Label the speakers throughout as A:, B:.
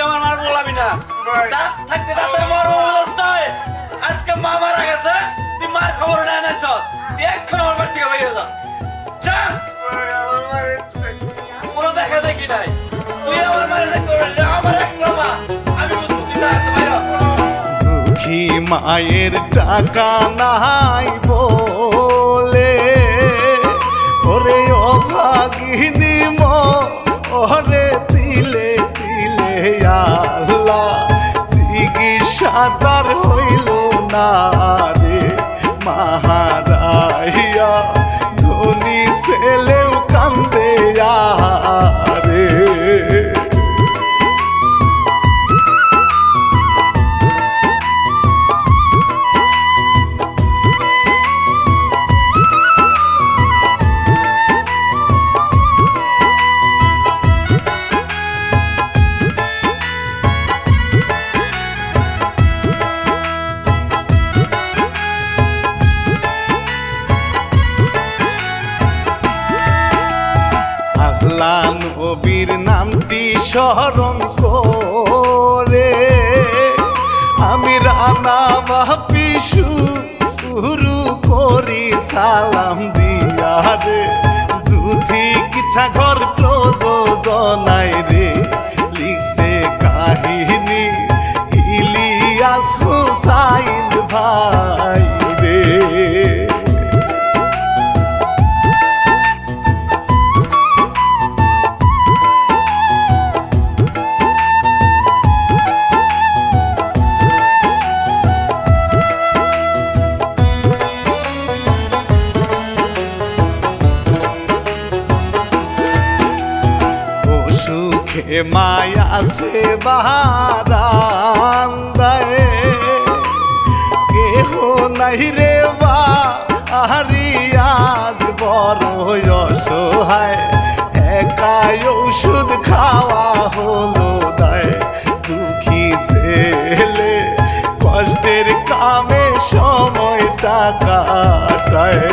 A: আমার মার বলাবি না
B: ভাই।
A: দাঁত থাকতে দাঁতে মার বলাস নয় আজকে মা মারা গেছে তুই মার খবর না এনেছ তুই এখন আমার বাড়ি থেকে বেরিয়ে যা যা
B: ভাই আমার মায়ের
A: কোনো দেখা দেখি নাই তুই আমার মারে দেখতে পারবি না আমার একলা মা আমি বুঝছি না বাইরে
C: দুঃখী মায়ের টাকা নাই বলে ওরে অভাগিনী ওরে তিলে তিলে আল্লাহ চিকিৎসা তার হইল না রে মাহারাইয়া ধনী ছেলেও কান্দে রে নবীর নামটি স্মরণ করে আমি রানা বাপি শুরু করি সালাম দিয়া রে যদি কিছা ঘর প্রযোজনায় রে লিখছে কাহিনী ইলিয়াস হুসাইন ভাই রে মায়া সে বারান্দায় কেহ নাই রে বাহারিয়াজ বড় অসহায় একাই ওষুধ খাওয়া হলো দায় দুঃখী ছেলে কষ্টের কামে সময়টা কাটায়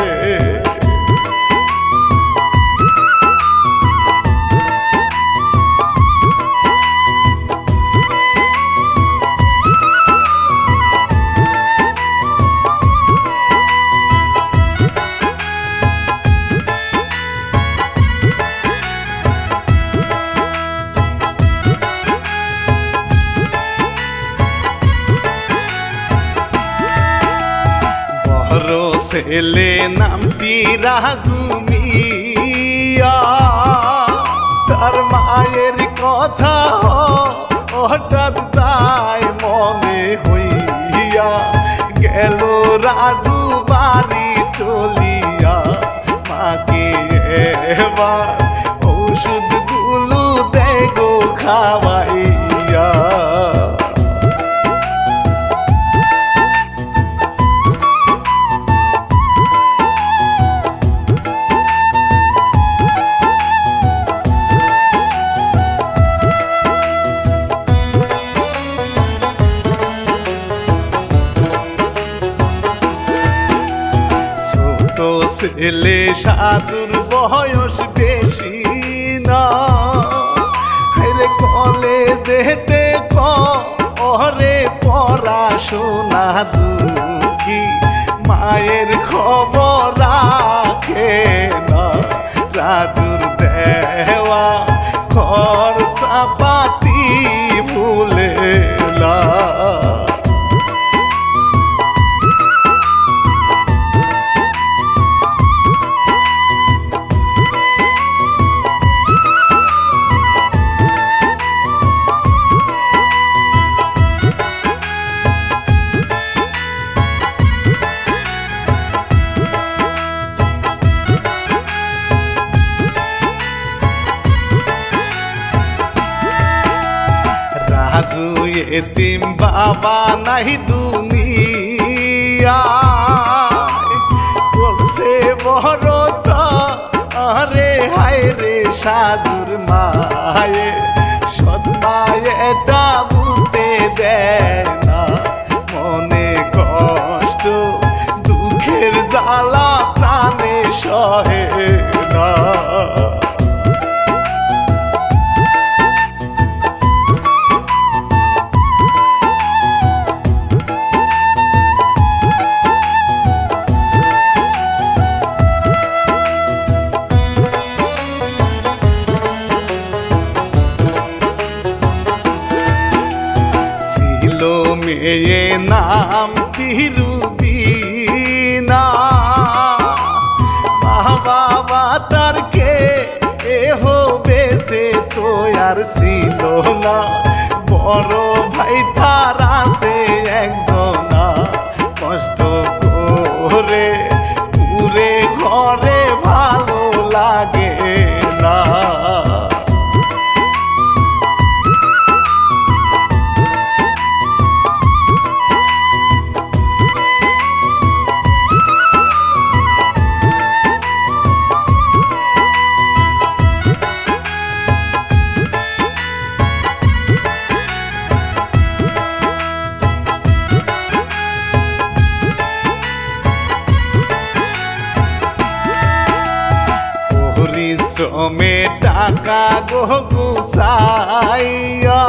C: ছেলে নামটি রাজু মিয়া তার মায়ের কথা হঠাৎ যায় মনে হইয়া গেল রাজু বাড়ি চলিয়া মাকে এবার ওষুধগুলো দেয় গো খাওয়াইয়া ছেলে সাজুর বয়স বেশি না কলেজেতে করে পড়াশোনা দুঃখী মায়ের খবর রাখে না রাজুর দেওয়া খরচা পাতি ভুলে না রাজু এতিম বাবা নাই দুনিয়া বলছে বড় রে হায় রে সাজুর মায়ে সৎ মায়ে এটা বুঝতে দেয় না মনে কষ্ট দুঃখের জ্বালা প্রাণে সহে না মেয়ে নামটি রুবিনা মা বাবা তার কে হবে সে তো আর ছিল না বড় ভাই তার আছে একজনা কষ্ট করে পুরে ঘরে ভালো লাগে না পরিশ্রমে টাকা গো গুছাইয়া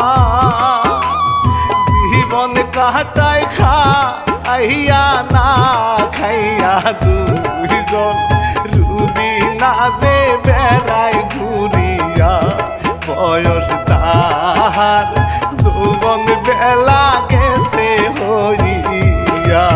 C: জীবন কাটায় খাইয়া না খাইয়া দুইজন রুবিনা যে বেড়ায় ঘুরিয়া বয়স তাহার যৌবন বেলা গেছে হইয়া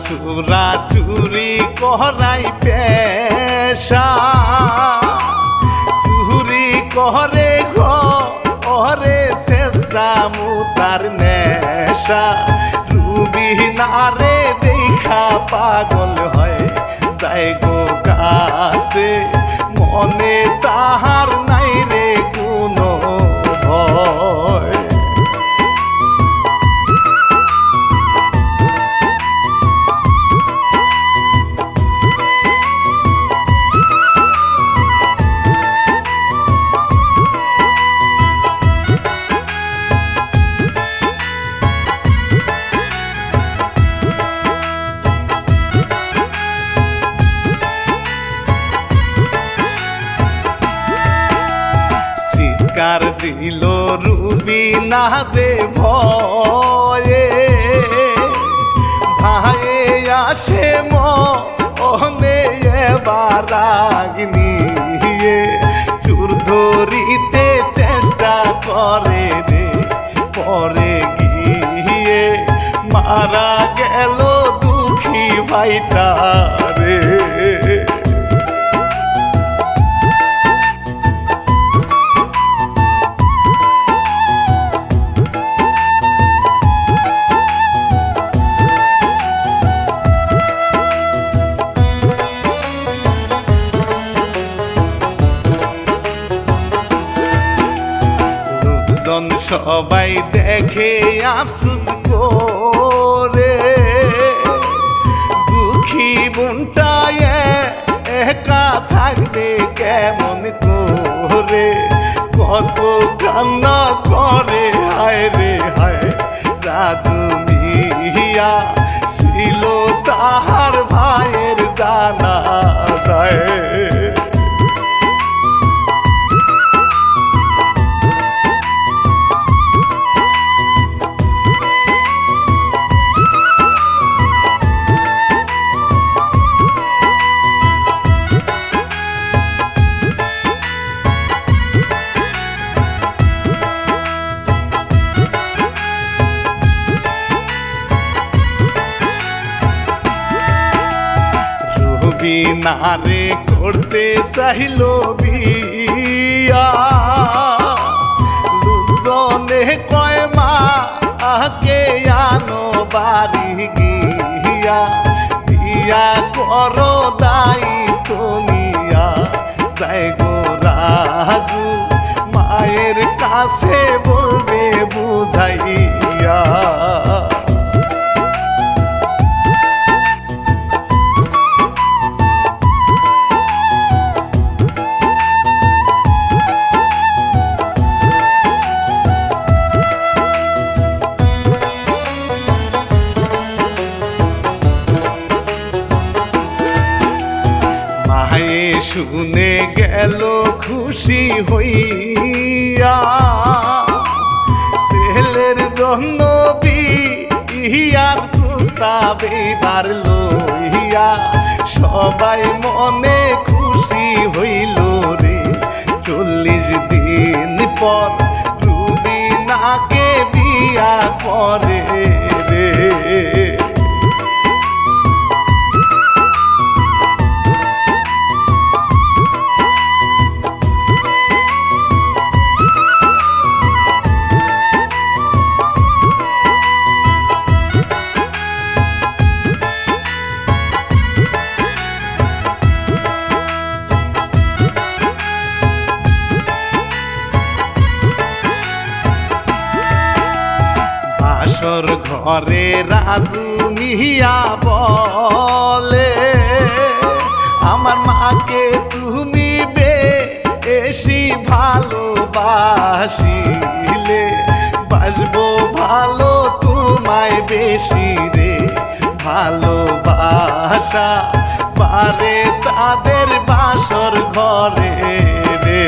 C: চুরা চুরি করাই পেশা চুরি করে ঘরে শেষরা মুতার নেশা রুবিনারে দেখা পাগল হয় যাই গো কাছে মনে তাহার নাই রে কোনো ভয় দিল রুবিনা যে ভয়ে ভাইয়ে আসে মনে এবার নিয়ে চুর ধরিতে চেষ্টা করে রে পরে গিয়ে মারা গেল দুঃখী ভাইটা রে সবাই দেখে আফসোস করে দুঃখী বোনটায় একা থাকবে কেমন করে কত কান্না করে হায় রে হায় রাজু মিয়া ছিল তাহার ভাইয়ের জানা যায় বিনারে করতে চাইল বিয়া লোকজনে কয় মা আকে আনো বাড়ি গিয়া বিয়া করো দাই তুমিয়া যাই গো রাজু মায়ের কাছে বলবে বুঝাইয়া শুনে গেল খুশি হইয়া ছেলের জন্য বিয়ার প্রস্তাব এইবার লইয়া সবাই মনে খুশি হইল রে 40 দিন পর রুবিনাকে বিয়া করে রে ঘরে রাজু মিয়া বলে আমার মাকে তুমি বেশি ভালোবাসিলে বাসবো ভালো তোমায় বেশি রে ভালোবাসা পারে তাদের বাসর ঘরে রে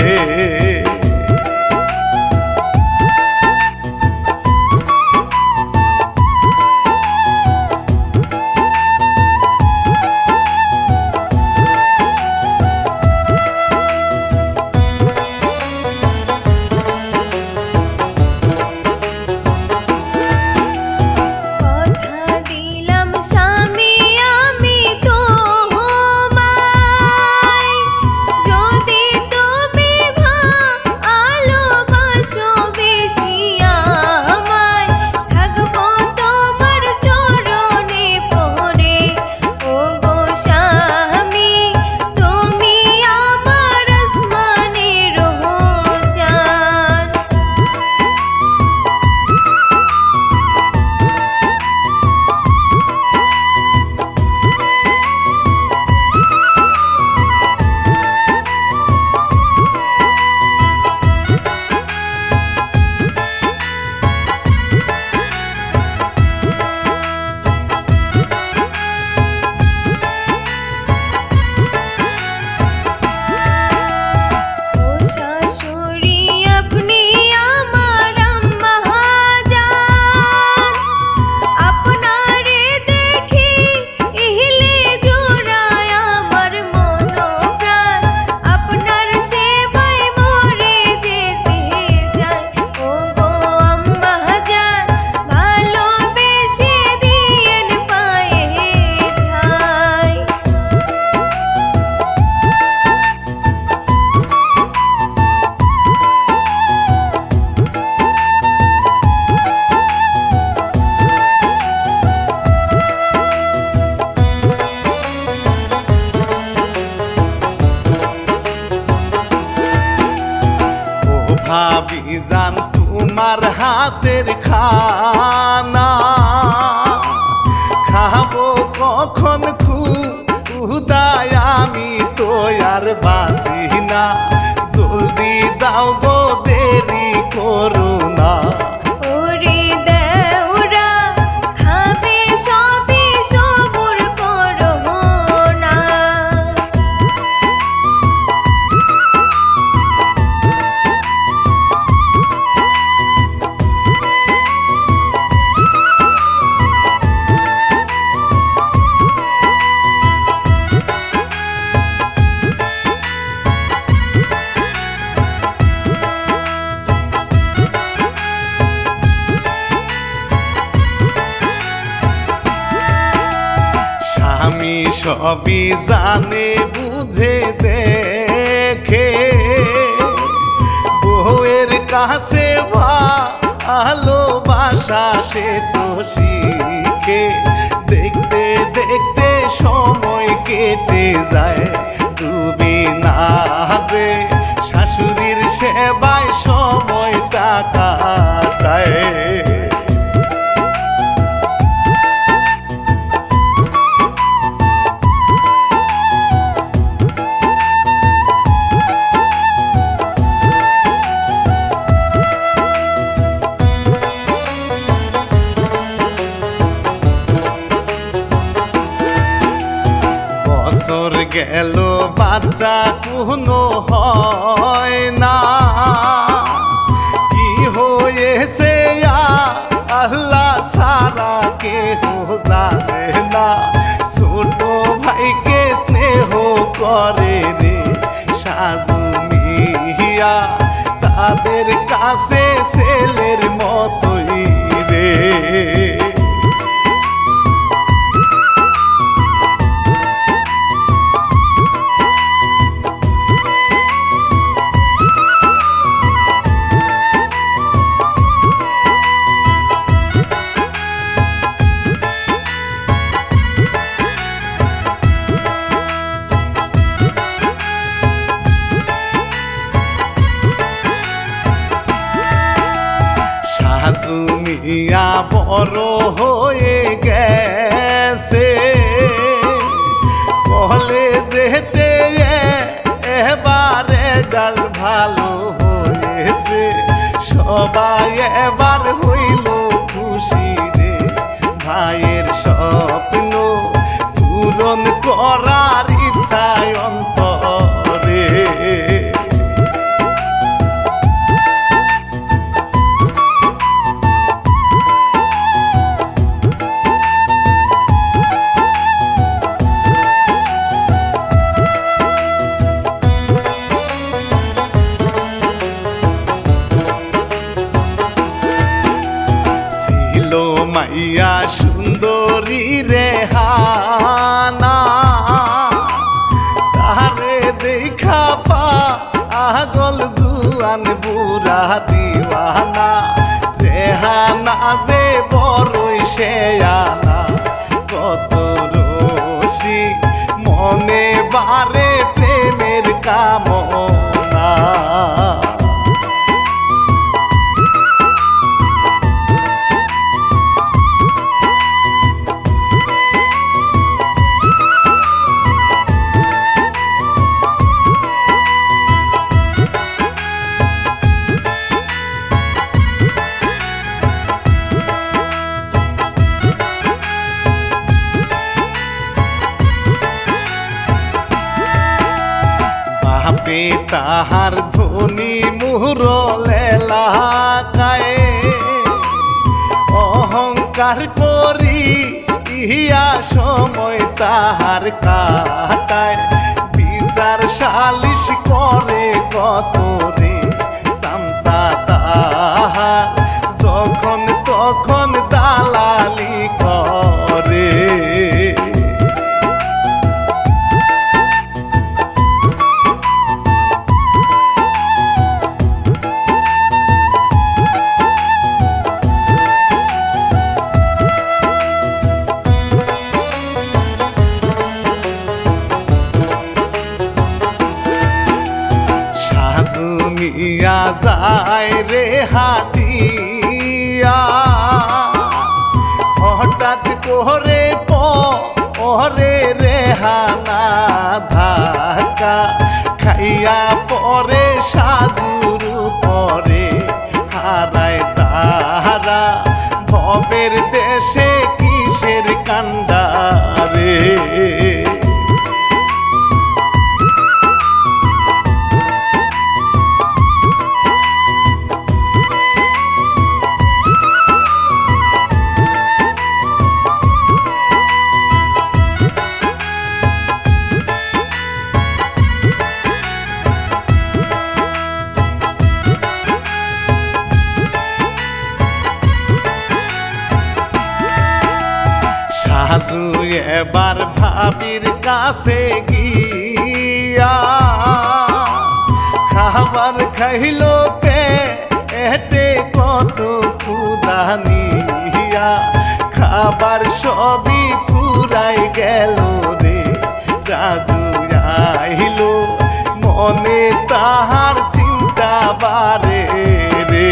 C: ভাবিজান তোমার হাতের খানা খাবো কখন খুদায় আমি তো আর বাসি না জলদি দাও গো দেরি করো না আমি সবই জানে বুঝে দেখে বউয়ের কাছে ভালোবাসা সে তো শিখে দেখতে দেখতে সময় কেটে যায় রুবিনা যে শাশুড়ির সেবায় সময়টা কাটায় বছর গেল বাচ্চা কোনো হয় না, কি হয়েছে আল্লাহ সারা কেহ জানে না। ছোট ভাইকে স্নেহ করে রে সাজু মিয়া, তাদের কাছে ছেলের মতোই রে। সাজু মিয়া বড় হয়ে গেছে, কলেজেতে এবারে ডাল ভালো হয়েছে। সবাই এবার হইল খুশি রে, ভাইয়ের স্বপ্ন পূরণ করার ইচ্ছায় অন্তরে। মাইয়া সুন্দরী রেহানা, তারে দেখা পাগল জুয়ান বুড়া দিওয়ানা। রেহানা যে বড়ই শেয়ানা, কত রসিক মনে বারে প্রেমের কামনা। বাপে তাহার ধনী মুরল এলাকায়, অহংকার করি ইয়া সময় তাহার কাটায়। বিচার সালিশ করে কত রে সামসা তাহার, যখন তখন দালালি করে। মিয়া যায় রে হাটিয়া, হঠাৎ করে পরে রেহানা ধাক্কা খাইয়া পরে সাজুর পরে হারায় তাহারা। ভবের দেশে কিসের কান্ডারে, সাজু এবার ভাবির কাছে গিয়া, খাবার খাইল পেটে কত ক্ষুদানিয়া। খাবার সবই ফুরাই গেল রে, রাজু আইল মনে তাহার চিন্তা বারে রে।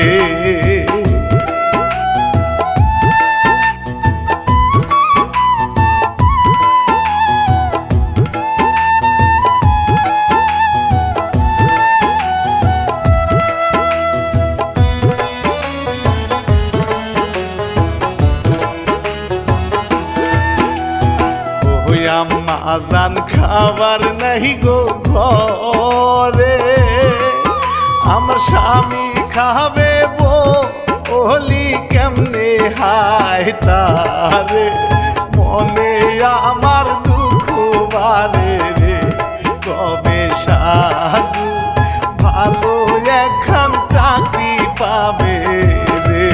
C: হইয়া আম্মা জান খাবার নাই গো ঘরে আমার স্বামী খাবে বলি কেমনে হায় তারে মনে আমার দুঃখ বারে রে কবে সাজু ভালো এখন চাকরি পাবে রে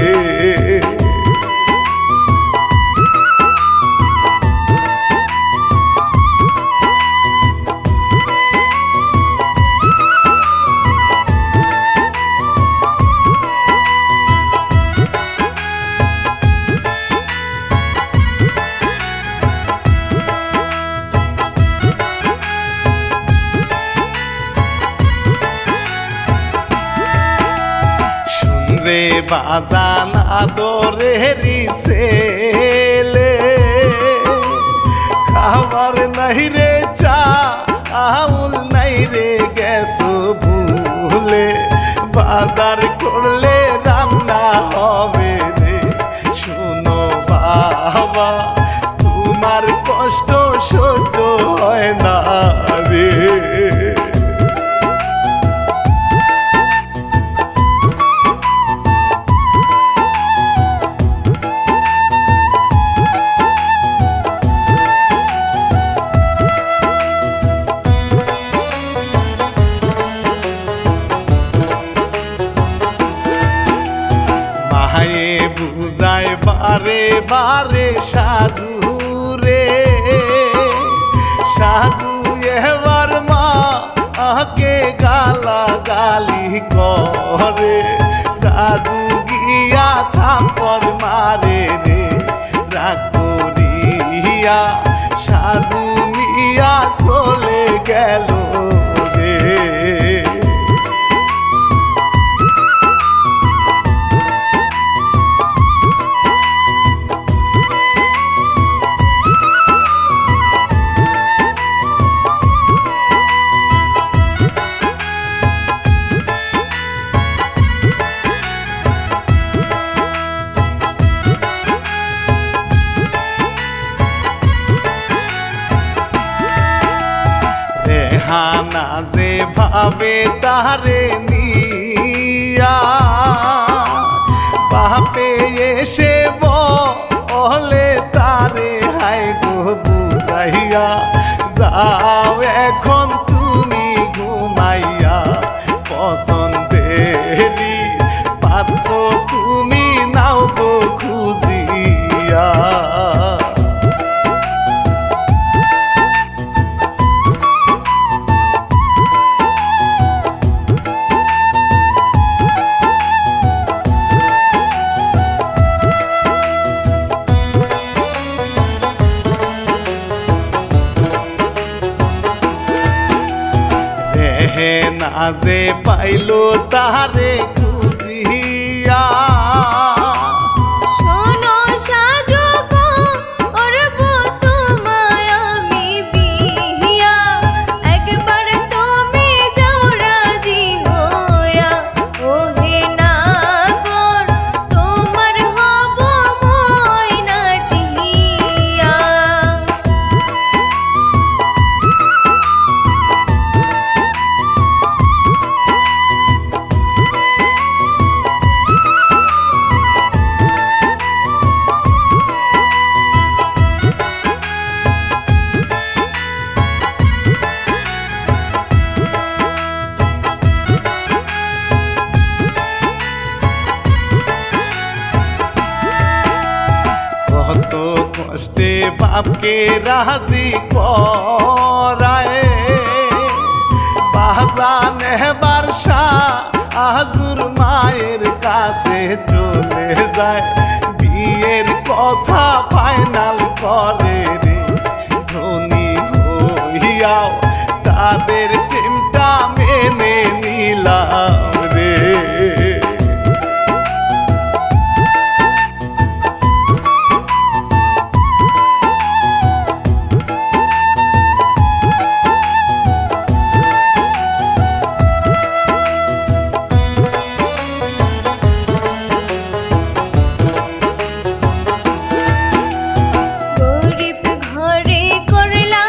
C: রে বাজান আদরেরি ছেলে খাবার নাই রে চাউল নাই রে গ্যাস ভুলে বাজার করলে রান্না হবে রে শুনো বাবা তোমার কষ্ট সহ্য হয় না রে বুঝায় বারে বারে সাজু রে সাজু এবার মা আকে গালা গালি করে রাজু গিয়া থাপর মারে রে রাগ করিয়া সাজু মিয়া চলে গেল রে হানা যে ভাবে তারে নিয়া বাপে এসে বলে তারে হাই গো বুঝাইয়া যাও এখন তুমি ঘুমাইয়া পছন্দেরি পাত্র তুমি নাও গো খুঁজিয়া না যে পাইলো তারে খুঁজিয়া
B: শোনো সাজু গো করব তোমায় আমি বিয়া একবার তুমি যাও রাজি হইয়া ওহে নাগর তোমার হব ময়না টিয়া
C: কত কষ্টে বাপকে রাজি করায় বাজান এবার শাহুর মায়ের কাছে চলে যায় বিয়ের কথা ফাইনাল করে রে ধনী হইয়াও তাদের প্রেমটা মেনে নিলাম রে
B: গরিব ঘরে করলা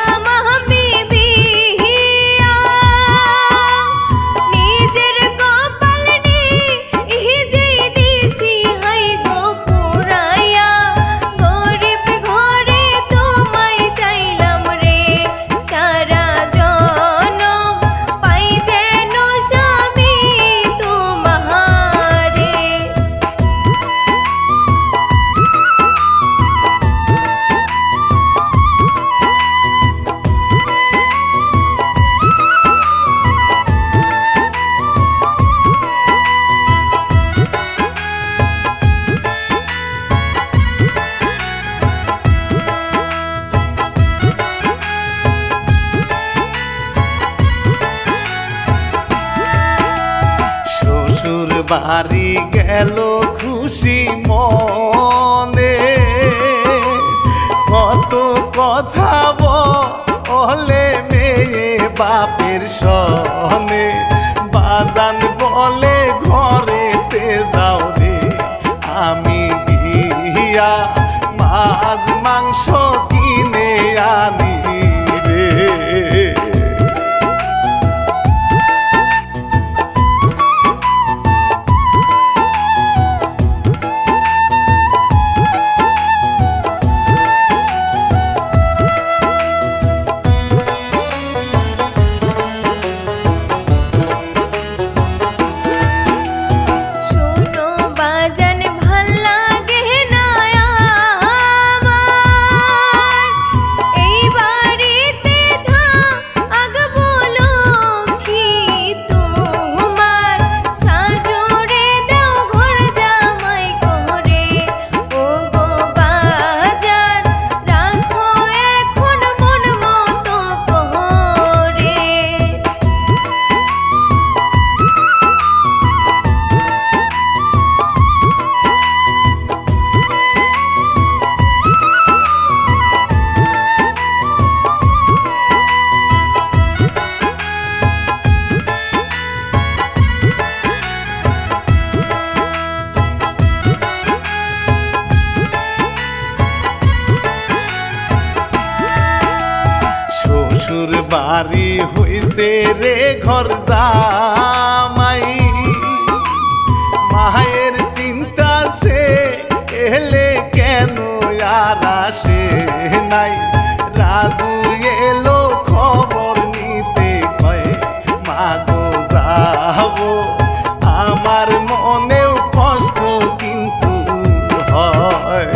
C: বাড়ি গেল খুশি মনে কত কথা বলে মেয়ে বাপের সনে বাজান বলে ঘরেতে যাও রে আমি গিয়া মাছ মাংস কিনে আনি রে। বাড়ি হইছে রে ঘর জামাই মায়ের চিন্তা সে এলে কেন আর আসে নাই রাজু এলো খবর নিতে কয় মাগো যাবো আমার মনেও কষ্ট কিন্তু হয়।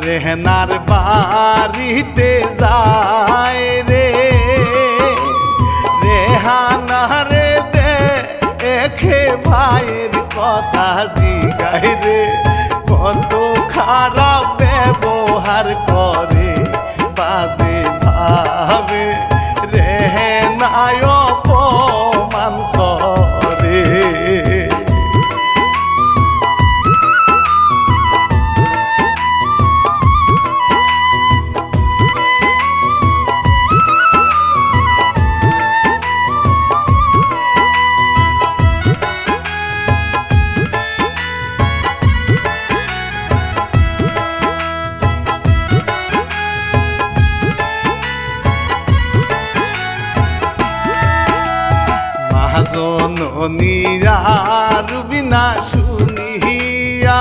C: রেহনার বাড়িতে যায় রে রেহানা রে দেখে ভাইয়ের কথা জিগায় রে কত খারাপ ব্যবহার করে বাজে ভাবে রেহনায় অপমান করে। জননীরা রুবিনা শুনিয়া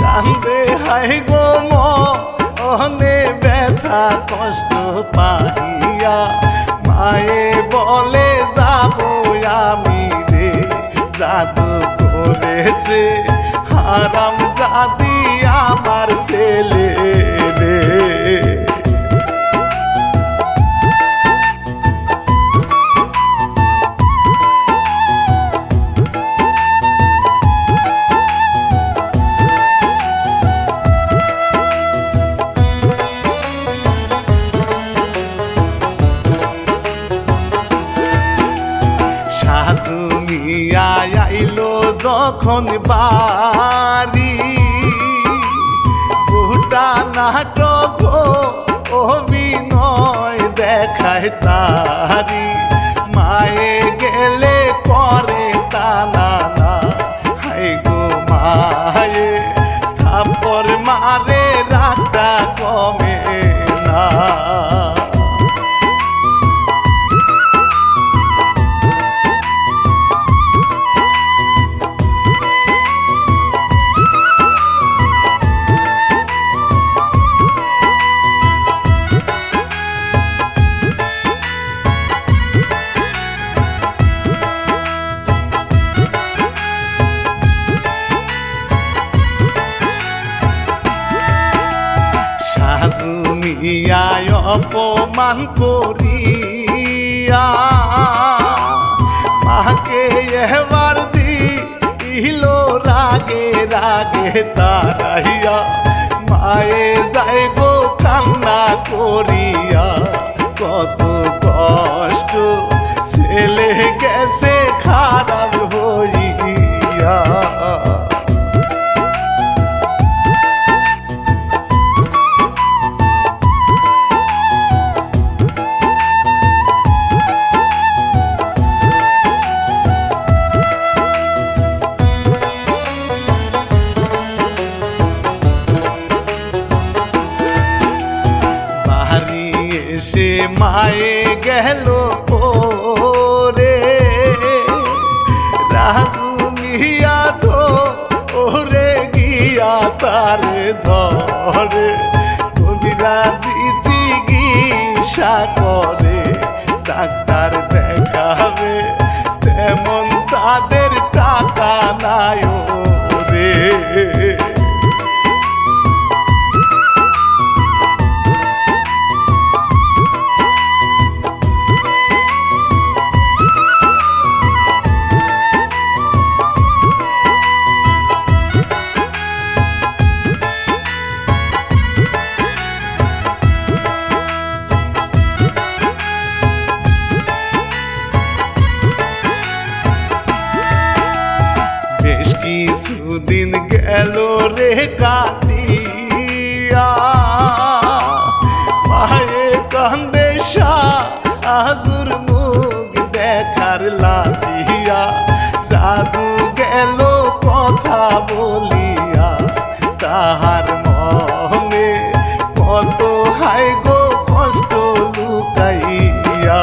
C: কান্দে হায় গো মনে ব্যথা কষ্ট পাইয়া মায়ে বলে যাবো আমি রে জাদু করেছে হারাম জাদি আমার ছেলে রে। আইলো যখন বাড়ি গোটা নাটক অভিনয় দেখায় তারি মায়ে গেলে করে টানা না হাই গো মায়ে থাপ্পড় মারে রাগটা কমে না। অপমান করিয়া মাকে এবার দিল রাগে রাগে তারাইয়া মায়ে যায় গো কান্না করিয়া কত কষ্ট ছেলে গেছে খারাপ হইয়া সে মায়ে গেল ওরে রাজু মিয়া তো ওরে গিয়া তারে ধরে কবিরাজি চিকিৎসা করে ডাক্তার দেখাবে তেমন তাদের টাকা নাই রে কিছুদিন গেল রে কাটিয়া মায়ে কান্দে শাহুর মুখ দেখার লাগিয়া রাজু গেল কথা বলিয়া তাহার মনে কত হাই গো কষ্ট লুকাইয়া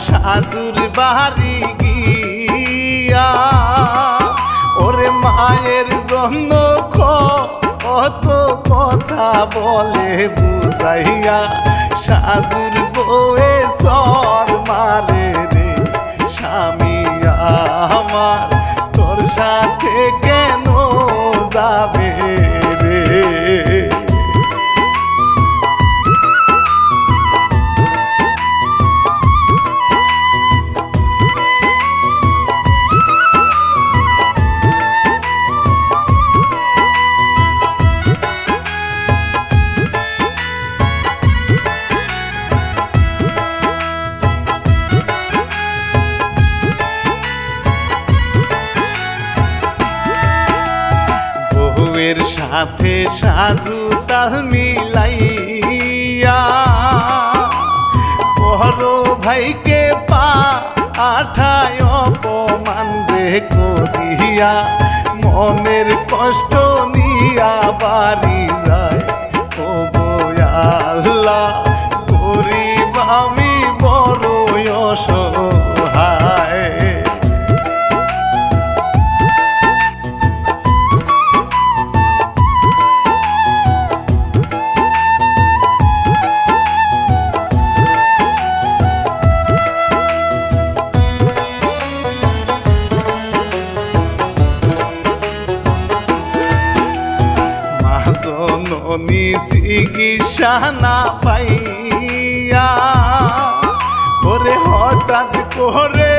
C: সাজুর বাড়ি গিয়া ওরে মায়ের জন্য কত কথা বলে বুঝাইয়া সাজুর বউয়ে সর মারে রে স্বামী আমার তোর সাথে কেন যাবে রে সাথে সাজু তাল মিলাইয়া বড় ভাইকে পাঠায় অপমান যে করিয়া মনের কষ্ট নিয়া বাড়ি যায় ও আল্লাহ গরিব আমি বড় অসহায় চিকিৎসা না পাইয়া ওরে হঠাৎ করে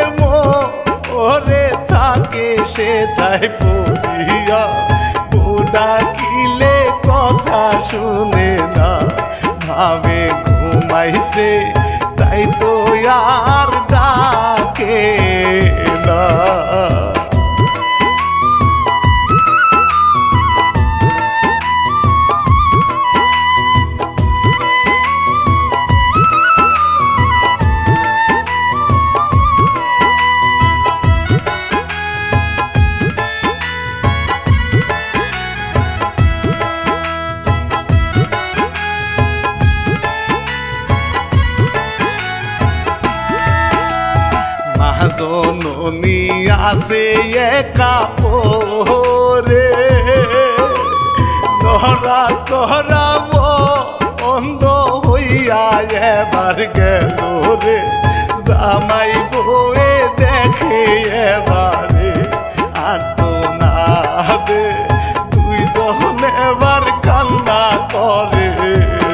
C: ওরে থাকে সে তাই পড়িয়া বুড়া কিলে কথা শুনে না ভাবে ঘুমাইছে তাই তো আর ডাকে না জননী আছে একা পরে ধরা সরাব অন্ধ হইয়া এবার গেল রে জামাই বউয়ে দেখে এবারে আটো না দে দুইজন এবার কান্না করে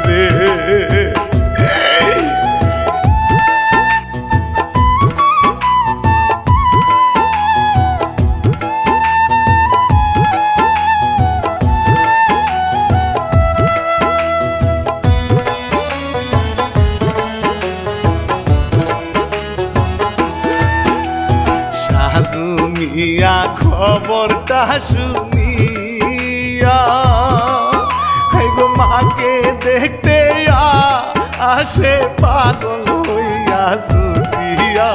C: রে মিয়া খবরটা শুনিয়া গো মাকে দেখতে আসে পাগল হইয়া সুতিয়া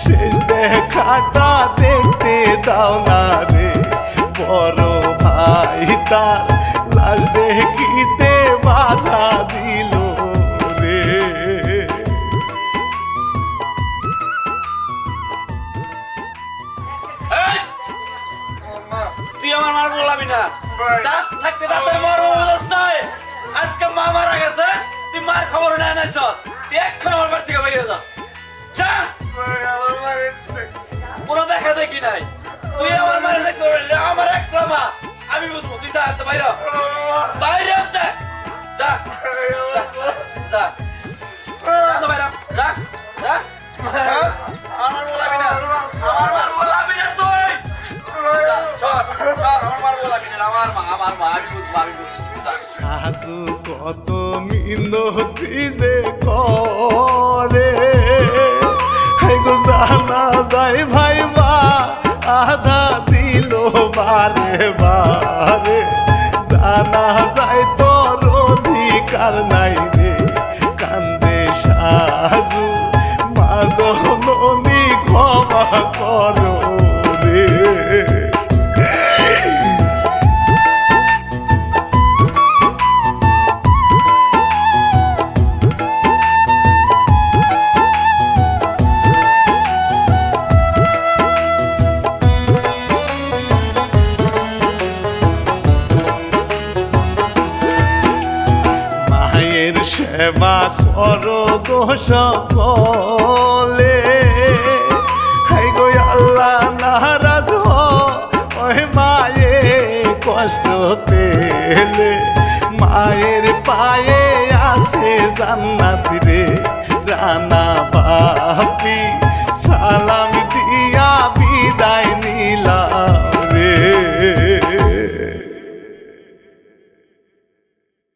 C: শেষ দেখাটা দেখতে দাও না রে বড় ভাই তার লাল দেখিতে বাধা দিল রে
A: তুই আমার মার বলাবি না দাঁত থাকতে দাঁতের মার বলাস নাই আজকে মা মারা গেছে তুই মার খবর নেয় নাই তুই এক্ষণ আমার বাড়ি থেকে বেরিয়ে যা কোনো দেখা দেখি নাই তুই আমার মারে দেখতে পারলি আমার একটা মা আমি বুঝবো তুই যা বাইরে বাইরে যা যা যা বাইরে যা যা আমার বলাবি না আমার মার বলাবি না তুই
C: সাজু কত মিনতি যে করে গো জানা যায় ভাই মা আধা দিল বারে বারে জানা যায় তোর অধিকার নাই রে কান্দে সাজু মা জননী ক্ষমা করো রে সেবা করো গো সকলে হাই গো আল্লাহ নারাজ ওই মায়ে কষ্ট পেলে মায়ের পায়ে আছে জান্নাত রে রানা বাপি